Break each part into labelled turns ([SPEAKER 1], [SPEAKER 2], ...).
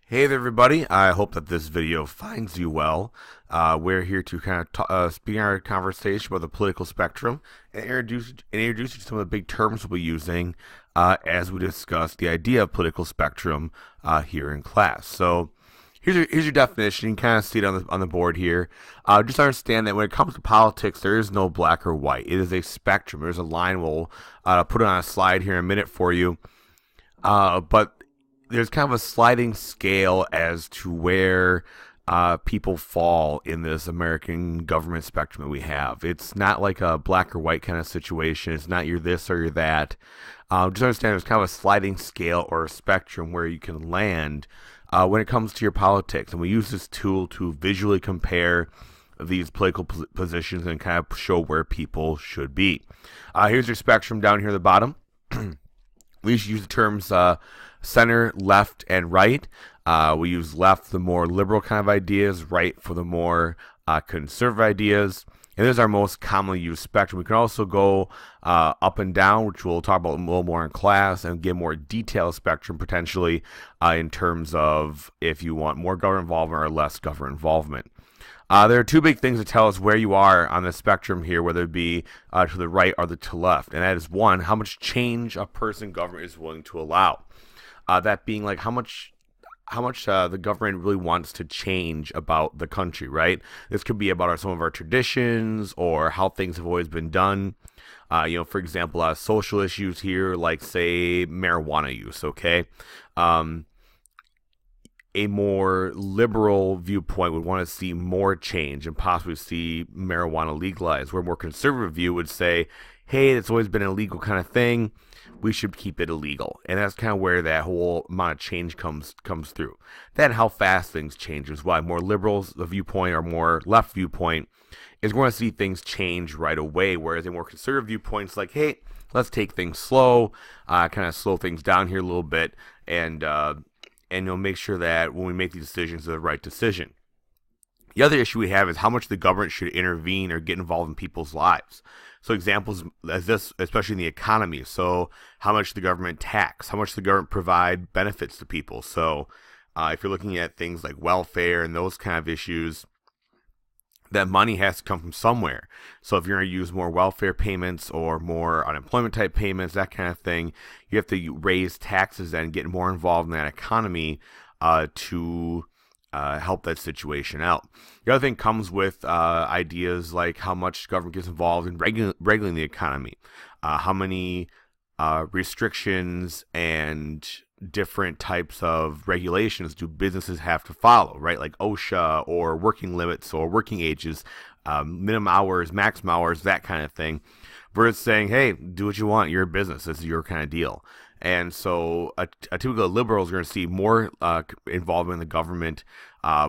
[SPEAKER 1] Hey there, everybody. I hope that this video finds you well. We're here to kind of begin our conversation about the political spectrum and introduce you to some of the big terms we'll be using as we discuss the idea of political spectrum here in class. So here's your definition. You can kind of see it on the board here. Just understand that when it comes to politics, there is no black or white. It is a spectrum. There's a line. We'll put it on a slide here in a minute for you. But there's kind of a sliding scale as to where people fall in this American government spectrum that we have. It's not like a black or white kind of situation. It's not you're this or you're that. Just understand there's kind of a sliding scale or a spectrum where you can land when it comes to your politics. And we use this tool to visually compare these political positions and kind of show where people should be. Here's your spectrum down here at the bottom. We usually use the terms center, left, and right. We use left for the more liberal kind of ideas, right for the more conservative ideas. And this is our most commonly used spectrum. We can also go up and down, which we'll talk about a little more in class, and get more detailed spectrum potentially in terms of if you want more government involvement or less government involvement. There are two big things that tell us where you are on the spectrum here, whether it be to the right or to left. And that is, one, how much change a person government is willing to allow. That being like how much the government really wants to change about the country, right? This could be about some of our traditions or how things have always been done. For example, social issues here, like say marijuana use. Okay. A more liberal viewpoint would want to see more change and possibly see marijuana legalized, where a more conservative view would say, hey, it's always been an illegal kind of thing. We should keep it illegal. And that's kind of where that whole amount of change comes through. Then how fast things change is why more liberals, the viewpoint, or more left viewpoint, is going to see things change right away, whereas a more conservative viewpoint is like, hey, let's take things slow, kind of slow things down here a little bit, and make sure that when we make these decisions, they're the right decision. The other issue we have is how much the government should intervene or get involved in people's lives. So examples as this, especially in the economy. So how much the government tax, how much the government provide benefits to people. So if you're looking at things like welfare and those kind of issues, that money has to come from somewhere. So if you're going to use more welfare payments or more unemployment type payments, that kind of thing, you have to raise taxes and get more involved in that economy to help that situation out. The other thing comes with ideas like how much government gets involved in regulating the economy, how many restrictions and different types of regulations do businesses have to follow, right? Like OSHA or working limits or working ages, minimum hours, maximum hours, that kind of thing, versus saying, hey, do what you want, you're a business, this is your kind of deal. And so a typical liberal is going to see more involvement in the government,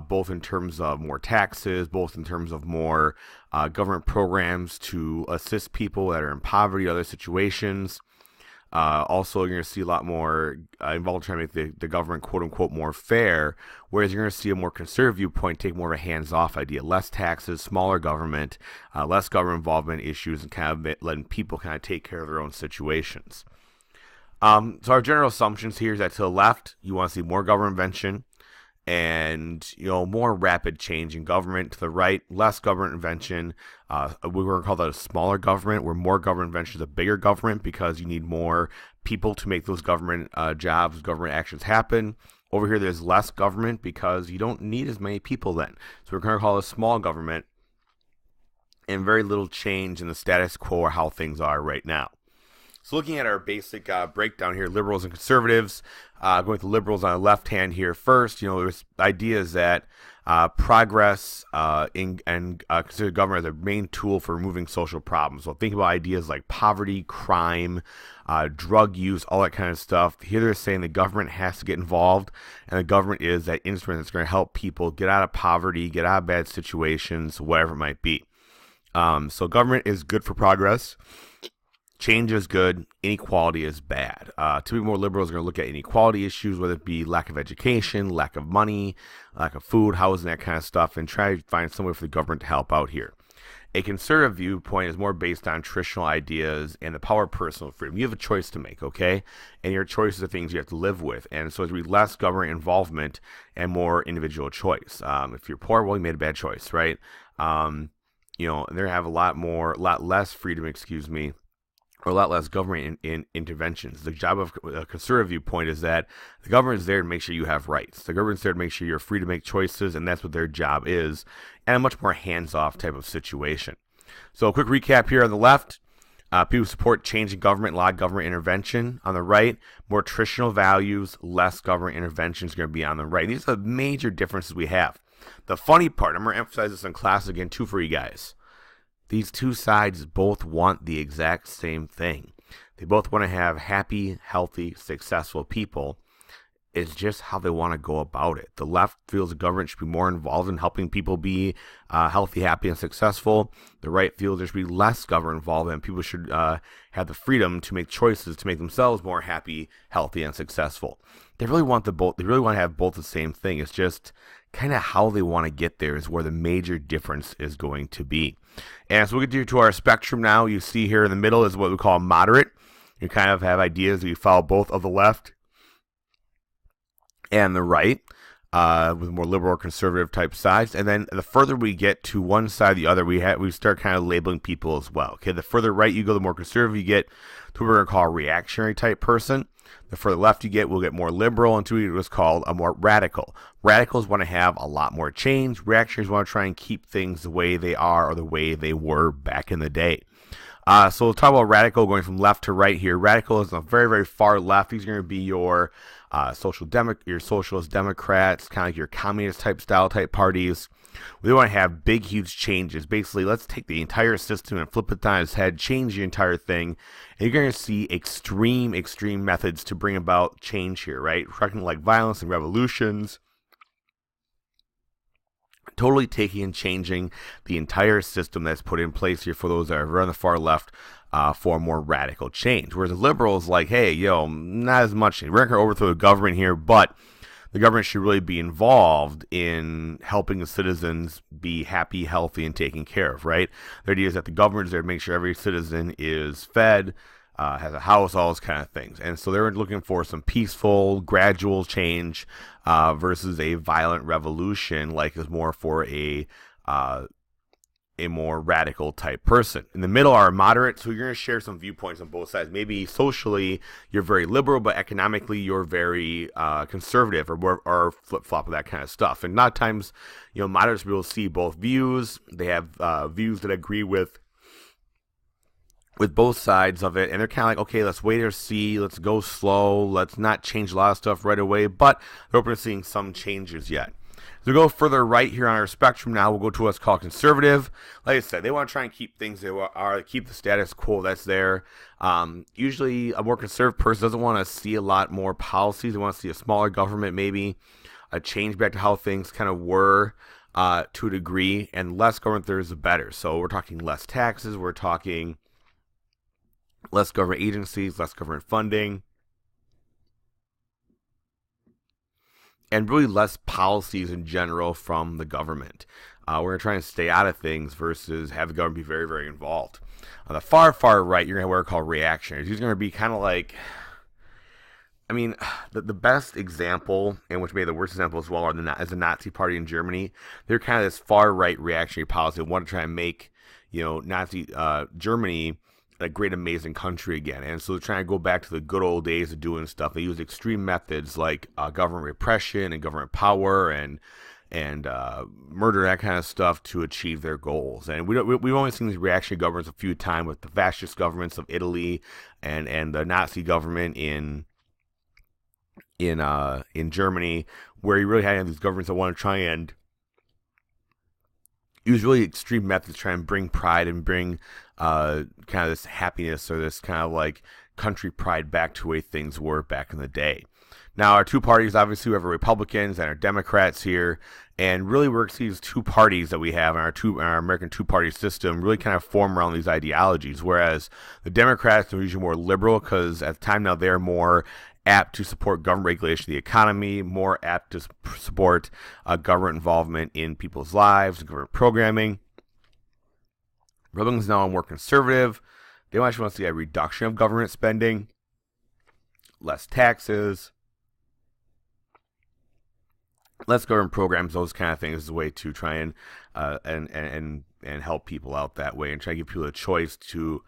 [SPEAKER 1] both in terms of more taxes, both in terms of more government programs to assist people that are in poverty, other situations. Also, you're going to see a lot more involved in trying to make the government, quote unquote, more fair, whereas you're going to see a more conservative viewpoint take more of a hands-off idea. Less taxes, smaller government, less government involvement issues, and kind of letting people kind of take care of their own situations. So our general assumptions here is that to the left, you want to see more government intervention and more rapid change in government. To the right, less government intervention. We were going to call that a smaller government, where more government intervention is a bigger government because you need more people to make those government jobs, government actions happen. Over here, there's less government because you don't need as many people then. So we're going to call it a small government, and very little change in the status quo or how things are right now. So looking at our basic breakdown here, liberals and conservatives, going with the liberals on the left hand here first, there's ideas that progress and consider government as a main tool for removing social problems. So think about ideas like poverty, crime, drug use, all that kind of stuff. Here they're saying the government has to get involved, and the government is that instrument that's going to help people get out of poverty, get out of bad situations, whatever it might be. So government is good for progress. Change is good, inequality is bad. Typically more liberals are going to look at inequality issues, whether it be lack of education, lack of money, lack of food, housing, that kind of stuff, and try to find some way for the government to help out here. A conservative viewpoint is more based on traditional ideas and the power of personal freedom. You have a choice to make, okay? And your choices are things you have to live with. And so there's less government involvement and more individual choice. If you're poor, well, you made a bad choice, right? They have a lot less freedom, or a lot less government in interventions. The job of a conservative viewpoint is that the government is there to make sure you have rights. The government's there to make sure you're free to make choices, and that's what their job is, and a much more hands-off type of situation. So a quick recap here on the left. People support changing government, a lot of government intervention. On the right, more traditional values, less government intervention is going to be on the right. These are the major differences we have. The funny part, I'm going to emphasize this in class again, too, for you guys. These two sides both want the exact same thing. They both want to have happy, healthy, successful people. It's just how they want to go about it. The left feels the government should be more involved in helping people be healthy, happy, and successful. The right feels there should be less government involvement, and people should have the freedom to make choices to make themselves more happy, healthy, and successful. They really want both. They really want to have both the same thing. It's just kind of how they want to get there is where the major difference is going to be. And so we'll get to our spectrum now. You see here in the middle is what we call moderate. You kind of have ideas that you follow both of the left and the right, with more liberal or conservative type sides. And then the further we get to one side or the other, we start kind of labeling people as well. Okay, the further right you go, the more conservative you get to what we're going to call a reactionary type person. The further left you get, we'll get more liberal, until what's called a more radical. Radicals want to have a lot more change. Reactionaries want to try and keep things the way they are or the way they were back in the day. So we'll talk about radical going from left to right here. Radical is on the very, very far left. These are going to be your your socialist Democrats, kind of like your communist type style type parties. We want to have big, huge changes. Basically, let's take the entire system and flip it on its head, change the entire thing. And you're going to see extreme methods to bring about change here, right? Something like violence and revolutions. Totally taking and changing the entire system that's put in place here for those that are on the far left for a more radical change. Whereas the liberals like, hey, not as much. We're not going to overthrow the government here, but the government should really be involved in helping the citizens be happy, healthy, and taken care of, right? The idea is that the government is there to make sure every citizen is fed, has a house, all those kind of things. And so they're looking for some peaceful, gradual change versus a violent revolution, like is more for a more radical type person. In the middle are moderate, so you're going to share some viewpoints on both sides. Maybe socially you're very liberal, but economically you're very conservative or flip-flop of that kind of stuff. And a lot of times, moderates will see both views. They have views that agree with both sides of it, and they're kind of like, okay, let's wait or see, let's go slow, let's not change a lot of stuff right away, but they're open to seeing some changes yet. As we go further right here on our spectrum now, we'll go to what's called conservative. Like I said, they want to try and keep things they are, keep the status quo that's there. Usually a more conservative person doesn't want to see a lot more policies. They want to see a smaller government, maybe a change back to how things kind of were to a degree, and less government there is the better. So we're talking less taxes, we're talking less government agencies, less government funding, and really less policies in general from the government. We're trying to stay out of things versus have the government be very, very involved. On the far, far right, you're going to have what are called reactionaries. These are going to be kind of like, the best example, and which may be the worst example as well, is the Nazi Party in Germany. They're kind of this far right reactionary policy. They want to try and make, Nazi Germany a great, amazing country again. And so they're trying to go back to the good old days of doing stuff. They use extreme methods like government repression and government power and murder, that kind of stuff, to achieve their goals. And we've only seen these reactionary governments a few times with the fascist governments of Italy and the Nazi government in Germany, where you really had these governments that want to try and use really extreme methods to try and bring pride and bring kind of this happiness or this kind of like country pride back to the way things were back in the day. Now, our two parties, obviously, we have our Republicans and our Democrats here, and really we're seeing these two parties that we have in our American two-party system really kind of form around these ideologies, whereas the Democrats are usually more liberal because at the time now they're more apt to support government regulation of the economy, more apt to support government involvement in people's lives, government programming. Republicans now are more conservative. They actually want to see a reduction of government spending, less taxes, less government programs, those kind of things, is a way to try and help people out that way and try to give people a choice to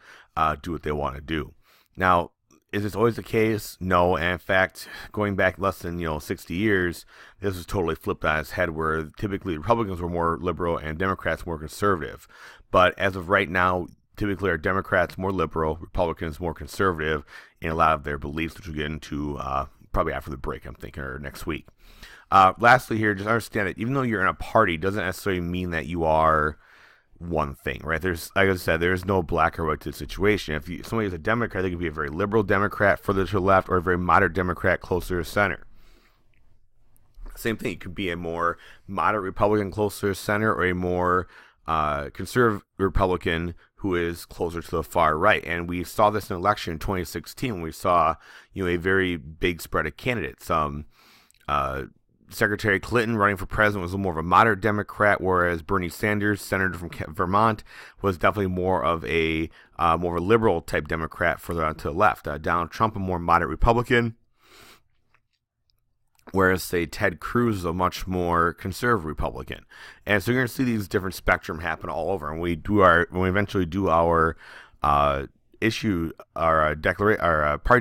[SPEAKER 1] do what they want to do. Now, is this always the case? No. And in fact, going back less than 60 years, this was totally flipped on its head, where typically Republicans were more liberal and Democrats more conservative. But as of right now, typically are Democrats more liberal, Republicans more conservative in a lot of their beliefs, which we'll get into probably after the break, I'm thinking, or next week. Lastly here, just understand that even though you're in a party, doesn't necessarily mean that you are one thing, right? There's, like I said, there's no black or white to the situation. If somebody is a Democrat, they could be a very liberal Democrat further to the left, or a very moderate Democrat closer to center. Same thing, it could be a more moderate Republican closer to center, or a more conservative Republican who is closer to the far right. And we saw this in election in 2016 when we saw a very big spread of candidates. Secretary Clinton running for president was more of a moderate Democrat, whereas Bernie Sanders, senator from Vermont, was definitely more of a liberal type Democrat further on to the left. Donald Trump, a more moderate Republican, whereas, say, Ted Cruz is a much more conservative Republican. And so you're going to see these different spectrum happen all over. And when we eventually do our party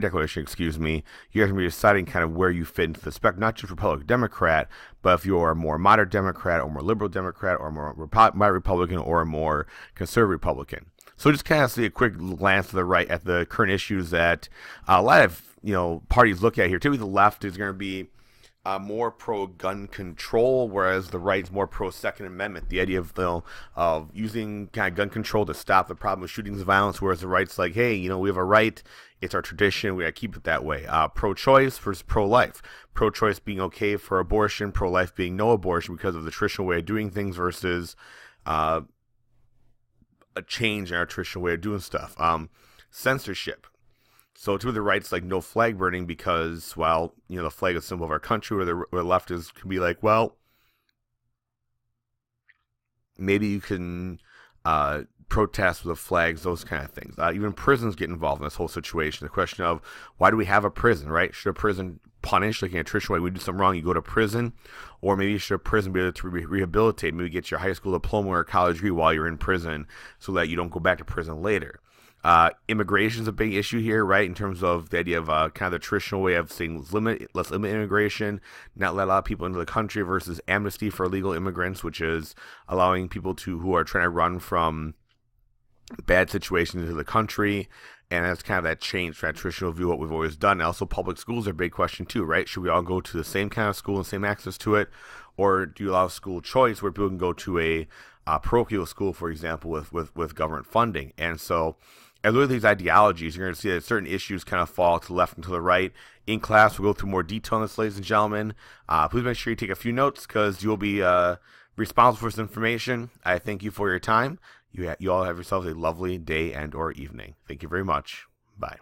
[SPEAKER 1] declaration, you guys can be deciding kind of where you fit into the spectrum, not just Republican Democrat, but if you're a more moderate Democrat, or more liberal Democrat, or more moderate Republican, or a more conservative Republican. So just kind of see a quick glance to the right at the current issues that a lot of parties look at here. Typically, the left is going to be more pro-gun control, whereas the right is more pro-Second Amendment. The idea of using kind of gun control to stop the problem of shootings and violence, whereas the right's like, hey, we have a right, it's our tradition, we got to keep it that way. Pro-choice versus pro-life. Pro-choice being okay for abortion, pro-life being no abortion because of the traditional way of doing things versus a change in our traditional way of doing stuff. Censorship. So to the right's like no flag burning because, the flag is a symbol of our country, where the left can be like, well, maybe you can protest with the flags, those kind of things. Even prisons get involved in this whole situation. The question of, why do we have a prison, right? Should a prison punish, like in a traditional way, we do something wrong, you go to prison? Or maybe should a prison be able to rehabilitate, maybe get your high school diploma or college degree while you're in prison so that you don't go back to prison later? Immigration is a big issue here, right? In terms of the idea of kind of the traditional way of saying let's limit immigration, not let a lot of people into the country, versus amnesty for illegal immigrants, which is allowing people who are trying to run from bad situations into the country. And that's kind of that change from that traditional view of what we've always done. And also, public schools are a big question too, right? Should we all go to the same kind of school and same access to it? Or do you allow school choice where people can go to a parochial school, for example, with government funding? And so, as we look at these ideologies, you're going to see that certain issues kind of fall to the left and to the right. In class, we'll go through more detail on this, ladies and gentlemen. Please make sure you take a few notes because you'll be responsible for this information. I thank you for your time. You all have yourselves a lovely day and or evening. Thank you very much. Bye.